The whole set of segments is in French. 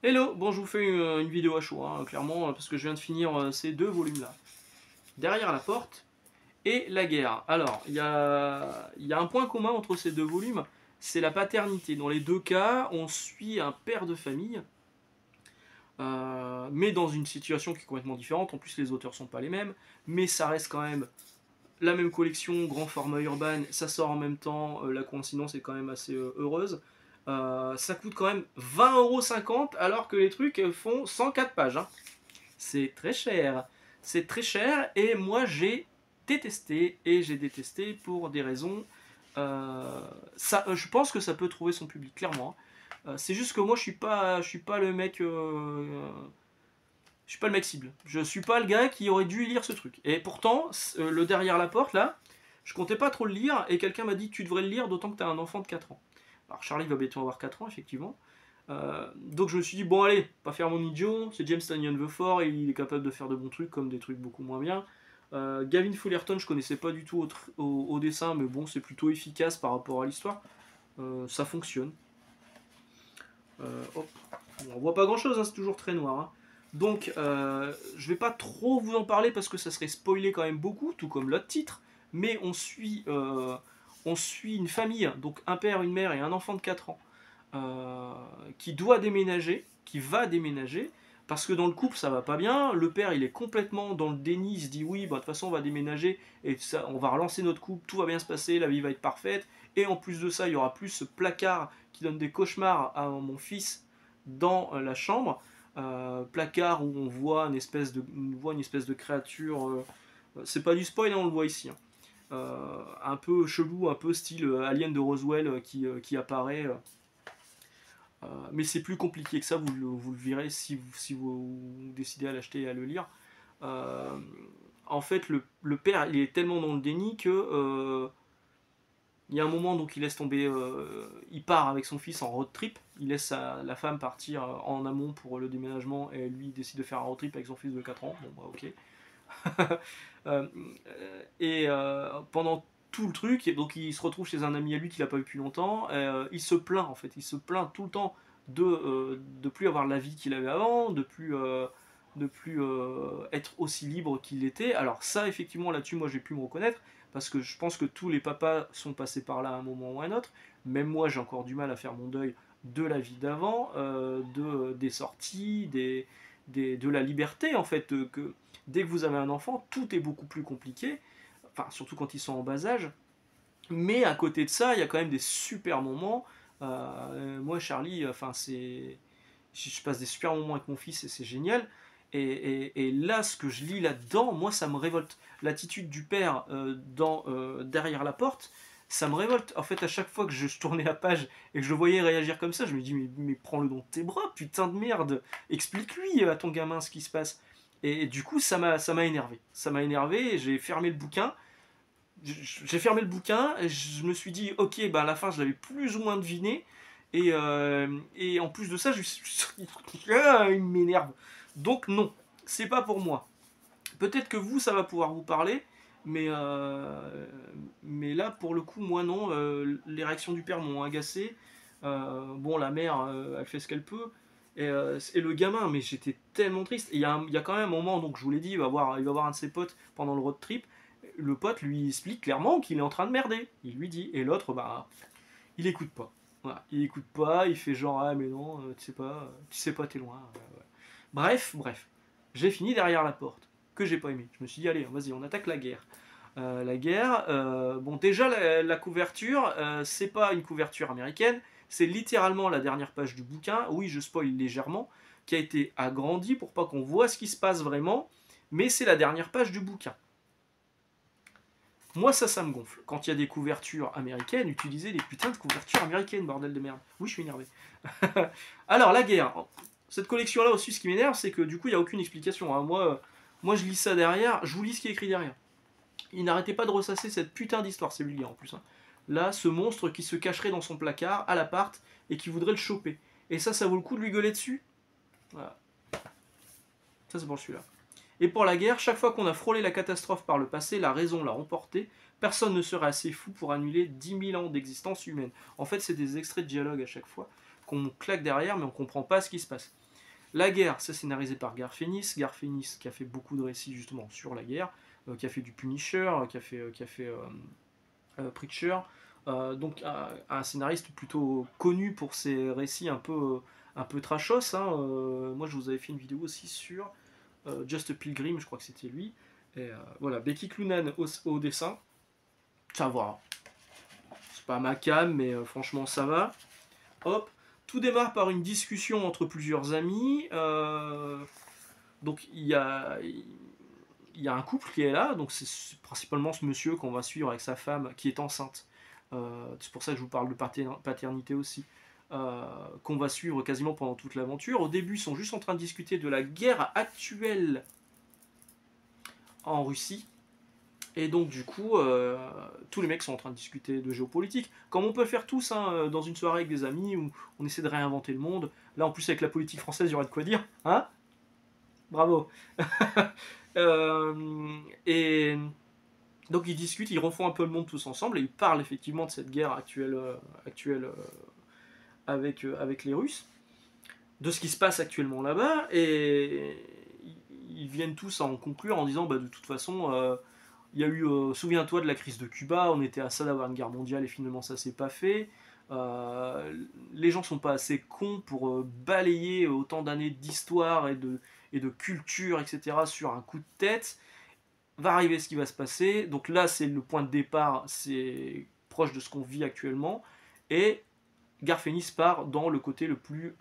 Hello, bon je vous fais une vidéo à chaud, hein, clairement, parce que je viens de finir ces deux volumes-là. Derrière la porte et la guerre. Alors, il y a un point commun entre ces deux volumes, c'est la paternité. Dans les deux cas, on suit un père de famille, mais dans une situation qui est complètement différente. En plus, les auteurs sont pas les mêmes, mais ça reste quand même la même collection, grand format urbain, ça sort en même temps, la coïncidence est quand même assez heureuse. Ça coûte quand même 20,50 € alors que les trucs font 104 pages. Hein. C'est très cher. C'est très cher et moi j'ai détesté et j'ai détesté pour des raisons. Je pense que ça peut trouver son public clairement. C'est juste que moi je suis pas le mec. Je suis pas le mec cible. Je suis pas le gars qui aurait dû lire ce truc. Et pourtant, le derrière la porte là, je comptais pas trop le lire et quelqu'un m'a dit que tu devrais le lire d'autant que tu as un enfant de 4 ans. Alors Charlie va bientôt avoir 4 ans effectivement. Donc je me suis dit bon allez, pas faire mon idiot, c'est James Tynion the Fort et il est capable de faire de bons trucs comme des trucs beaucoup moins bien. Gavin Fullerton je connaissais pas du tout au dessin mais bon c'est plutôt efficace par rapport à l'histoire. Ça fonctionne. Hop. Bon, on voit pas grand chose, hein, c'est toujours très noir. Hein. Donc, je vais pas trop vous en parler parce que ça serait spoilé quand même beaucoup, tout comme l'autre titre. Mais on suit une famille, donc un père, une mère et un enfant de 4 ans, qui doit déménager, qui va déménager, parce que dans le couple ça va pas bien. Le père il est complètement dans le déni, il se dit oui, bah, de toute façon on va déménager et ça, on va relancer notre couple, tout va bien se passer, la vie va être parfaite. Et en plus de ça, il y aura plus ce placard qui donne des cauchemars à mon fils dans la chambre. Placard où on voit une espèce de créature. C'est pas du spoil, hein, on le voit ici. Hein. Un peu chelou, un peu style Alien de Roswell qui apparaît. Mais c'est plus compliqué que ça, vous le verrez si vous décidez à l'acheter et à le lire. Euh, En fait, le père, il est tellement dans le déni que il y a un moment, donc il laisse tomber, il part avec son fils en road trip, il laisse la femme partir en amont pour le déménagement et lui il décide de faire un road trip avec son fils de 4 ans. Bon bah ok. Euh, et pendant tout le truc, donc il se retrouve chez un ami à lui qu'il n'a pas vu depuis longtemps. Il se plaint en fait, il se plaint tout le temps de plus avoir la vie qu'il avait avant, de plus être aussi libre qu'il était. Alors ça, effectivement, là-dessus, moi j'ai pu me reconnaître parce que je pense que tous les papas sont passés par là à un moment ou à un autre. Même moi, j'ai encore du mal à faire mon deuil de la vie d'avant, des sorties, de la liberté en fait, que dès que vous avez un enfant, tout est beaucoup plus compliqué, enfin surtout quand ils sont en bas âge. Mais à côté de ça, il y a quand même des super moments. Moi, Charlie, enfin je passe des super moments avec mon fils et c'est génial. Et là, ce que je lis là-dedans, moi, ça me révolte. L'attitude du père derrière la porte, ça me révolte. En fait, à chaque fois que je tournais la page et que je le voyais réagir comme ça, je me dis, mais prends-le dans tes bras, putain de merde. Explique-lui à ton gamin ce qui se passe. Et du coup, ça m'a énervé. Ça m'a énervé et j'ai fermé le bouquin. J'ai fermé le bouquin et je me suis dit, ok, bah à la fin, je l'avais plus ou moins deviné. Et en plus de ça, il m'énerve. Donc non, c'est pas pour moi. Peut-être que vous, ça va pouvoir vous parler, mais là, pour le coup, moi non. Les réactions du père m'ont agacé. Bon, la mère, elle fait ce qu'elle peut. Et le gamin, mais j'étais tellement triste. Et il y a quand même un moment, donc je vous l'ai dit, il va voir un de ses potes pendant le road trip. Le pote lui explique clairement qu'il est en train de merder. Il lui dit. Et l'autre, bah, il écoute pas. Voilà, il écoute pas, il fait genre ah mais non, tu sais pas, t'es loin. Ouais. Bref, j'ai fini derrière la porte que j'ai pas aimé. Je me suis dit allez, vas-y, on attaque la guerre. La guerre, bon déjà la couverture, c'est pas une couverture américaine, c'est littéralement la dernière page du bouquin. Oui, je spoil légèrement, qui a été agrandie pour pas qu'on voit ce qui se passe vraiment, mais c'est la dernière page du bouquin. Moi, ça me gonfle. Quand il y a des couvertures américaines, utilisez les putains de couvertures américaines, bordel de merde. Oui, je suis énervé. Alors, la guerre. Cette collection-là aussi, ce qui m'énerve, c'est que du coup, il n'y a aucune explication. Hein. Moi, je lis ça derrière, je vous lis ce qui est écrit derrière. Il n'arrêtait pas de ressasser cette putain d'histoire, c'est vulgaire en plus. Hein. Là, ce monstre qui se cacherait dans son placard, à l'appart, et qui voudrait le choper. Et ça vaut le coup de lui gueuler dessus. Voilà. Ça, c'est pour celui-là. Et pour la guerre, chaque fois qu'on a frôlé la catastrophe par le passé, la raison l'a remporté. Personne ne serait assez fou pour annuler 10 000 ans d'existence humaine. En fait, c'est des extraits de dialogue à chaque fois qu'on claque derrière, mais on comprend pas ce qui se passe. La guerre, c'est scénarisé par Garth Ennis. Garth Ennis qui a fait beaucoup de récits justement sur la guerre, qui a fait du Punisher, qui a fait Preacher. Donc un scénariste plutôt connu pour ses récits un peu trashos. Hein. Moi, je vous avais fait une vidéo aussi sur Just a Pilgrim, je crois que c'était lui. Et voilà, Becky Cloonan au dessin. Ça va. C'est pas ma cam, mais franchement, ça va. Hop. Tout démarre par une discussion entre plusieurs amis. Donc il y a un couple qui est là, donc c'est principalement ce monsieur qu'on va suivre avec sa femme qui est enceinte. C'est pour ça que je vous parle de paternité aussi. Qu'on va suivre quasiment pendant toute l'aventure. Au début, ils sont juste en train de discuter de la guerre actuelle en Russie. Et donc du coup, tous les mecs sont en train de discuter de géopolitique, comme on peut le faire tous hein, dans une soirée avec des amis où on essaie de réinventer le monde. Là en plus avec la politique française, il y aura de quoi dire, hein? Bravo. Et donc ils discutent, ils refont un peu le monde tous ensemble et ils parlent effectivement de cette guerre actuelle avec les Russes, de ce qui se passe actuellement là-bas, et ils viennent tous à en conclure en disant bah, de toute façon, il y a eu, souviens-toi de la crise de Cuba, on était à ça d'avoir une guerre mondiale et finalement ça s'est pas fait. Les gens sont pas assez cons pour balayer autant d'années d'histoire et de culture, etc. sur un coup de tête. Va arriver ce qui va se passer. Donc là, c'est le point de départ, c'est proche de ce qu'on vit actuellement. Et Garth Ennis part dans le côté le plus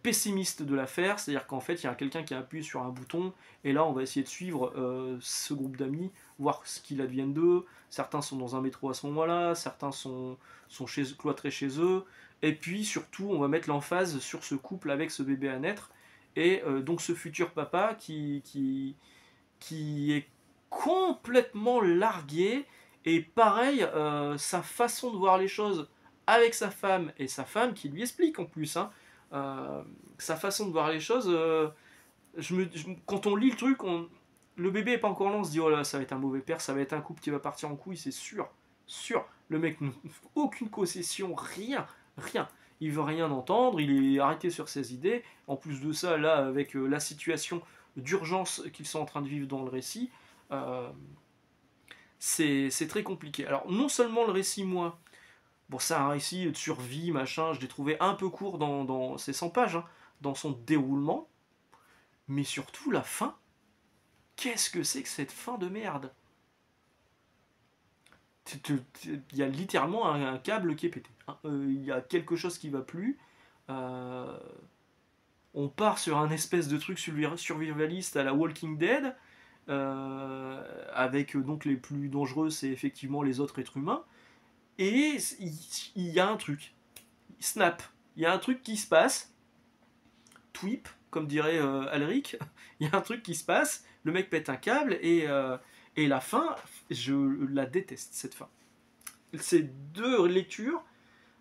pessimiste de l'affaire, c'est-à-dire qu'en fait, il y a quelqu'un qui a appuyé sur un bouton, et là, on va essayer de suivre ce groupe d'amis, voir ce qu'il advienne d'eux. Certains sont dans un métro à ce moment-là, certains sont cloîtrés chez eux, et puis surtout, on va mettre l'emphase sur ce couple avec ce bébé à naître, et donc ce futur papa qui est complètement largué, et pareil, sa façon de voir les choses avec sa femme, et sa femme qui lui explique en plus, hein, sa façon de voir les choses, quand on lit le truc, le bébé est pas encore là, on se dit oh là ça va être un mauvais père, ça va être un couple qui va partir en couille, c'est sûr, sûr. Le mec n'a aucune concession, rien. Il veut rien entendre, il est arrêté sur ses idées. En plus de ça, là, avec la situation d'urgence qu'ils sont en train de vivre dans le récit, c'est très compliqué. Alors non seulement le récit, moi, bon, c'est un récit de survie, machin, je l'ai trouvé un peu court dans ces 100 pages, hein, dans son déroulement, mais surtout la fin. Qu'est-ce que c'est que cette fin de merde? Il y a littéralement un câble qui est pété. Hein. Il y a quelque chose qui va plus. On part sur un espèce de truc survivaliste à la Walking Dead, avec donc les plus dangereux, c'est effectivement les autres êtres humains. Et il y a un truc. Snap. Il y a un truc qui se passe. Tweep, comme dirait Alric. Il y a un truc qui se passe. Le mec pète un câble et la fin, je la déteste, cette fin. Ces deux lectures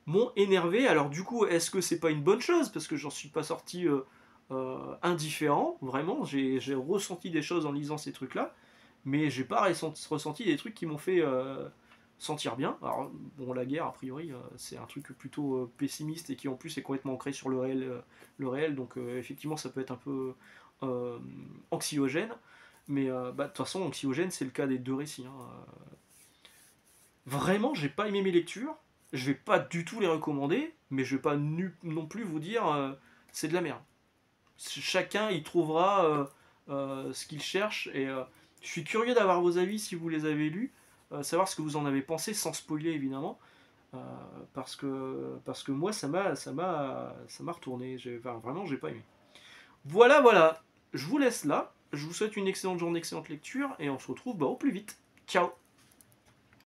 m'ont énervé. Alors du coup, est-ce que c'est pas une bonne chose? Parce que j'en suis pas sorti indifférent. Vraiment, j'ai ressenti des choses en lisant ces trucs-là. Mais j'ai pas ressenti des trucs qui m'ont fait... sentir bien. Alors, bon, la guerre, a priori, c'est un truc plutôt pessimiste et qui en plus est complètement ancré sur le réel, donc effectivement, ça peut être un peu anxiogène, mais de toute façon, anxiogène, c'est le cas des deux récits. Hein. Vraiment, j'ai pas aimé mes lectures, je vais pas du tout les recommander, mais je vais pas non plus vous dire c'est de la merde. Chacun y trouvera ce qu'il cherche, et je suis curieux d'avoir vos avis si vous les avez lus. Savoir ce que vous en avez pensé sans spoiler évidemment, parce que moi ça m'a retourné, vraiment j'ai pas aimé. Voilà, je vous laisse là, je vous souhaite une excellente journée, excellente lecture, et on se retrouve au plus vite. Ciao.